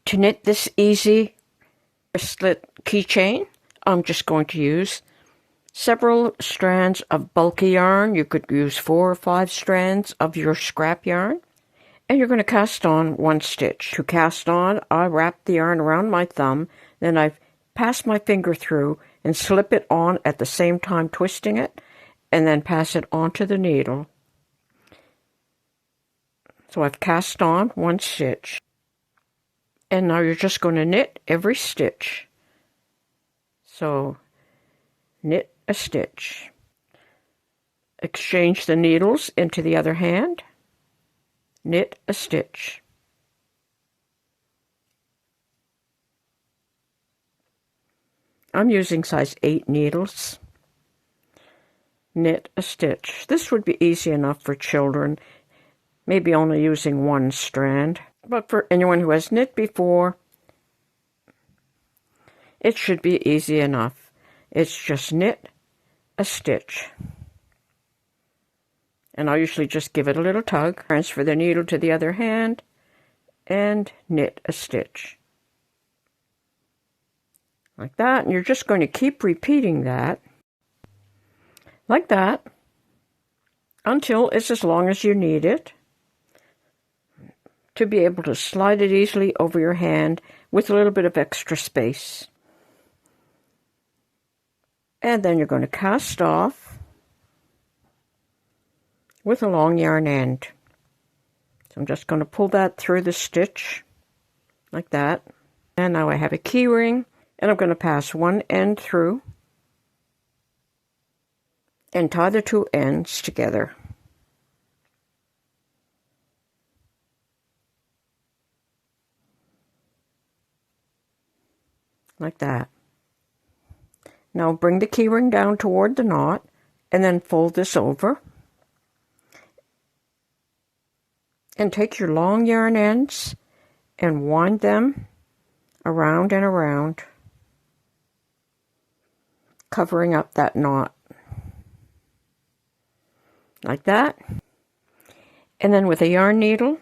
To knit this easy wristlet keychain, I'm just going to use several strands of bulky yarn. You could use 4 or 5 strands of your scrap yarn. And you're going to cast on 1 stitch. To cast on, I wrap the yarn around my thumb, then I pass my finger through and slip it on at the same time twisting it, and then pass it onto the needle. So I've cast on 1 stitch. And now you're just going to knit every stitch. So knit a stitch. Exchange the needles into the other hand. Knit a stitch. I'm using size 8 needles. Knit a stitch. This would be easy enough for children, maybe only using 1 strand. But for anyone who has knit before, it should be easy enough. It's just knit a stitch. And I'll usually just give it a little tug, transfer the needle to the other hand, and knit a stitch. Like that, and you're just going to keep repeating that, like that, until it's as long as you need it, to be able to slide it easily over your hand with a little bit of extra space. And then you're going to cast off with a long yarn end. So I'm just going to pull that through the stitch, like that. And now I have a key ring, and I'm going to pass 1 end through and tie the 2 ends together. Like that. Now bring the key ring down toward the knot and then fold this over. And take your long yarn ends and wind them around and around, covering up that knot. Like that. And then with a yarn needle,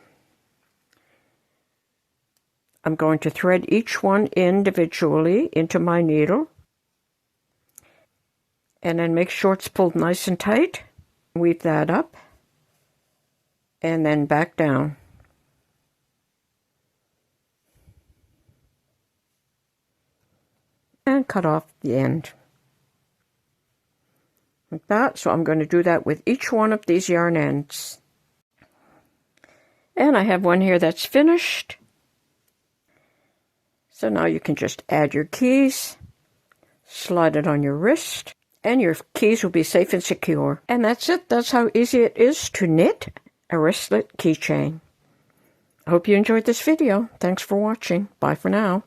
I'm going to thread each one individually into my needle, and then make sure it's pulled nice and tight. Weave that up, and then back down. And cut off the end. Like that. So I'm going to do that with each one of these yarn ends. And I have one here that's finished. So now you can just add your keys, slide it on your wrist, and your keys will be safe and secure. And that's it. That's how easy it is to knit a wristlet keychain. I hope you enjoyed this video. Thanks for watching. Bye for now.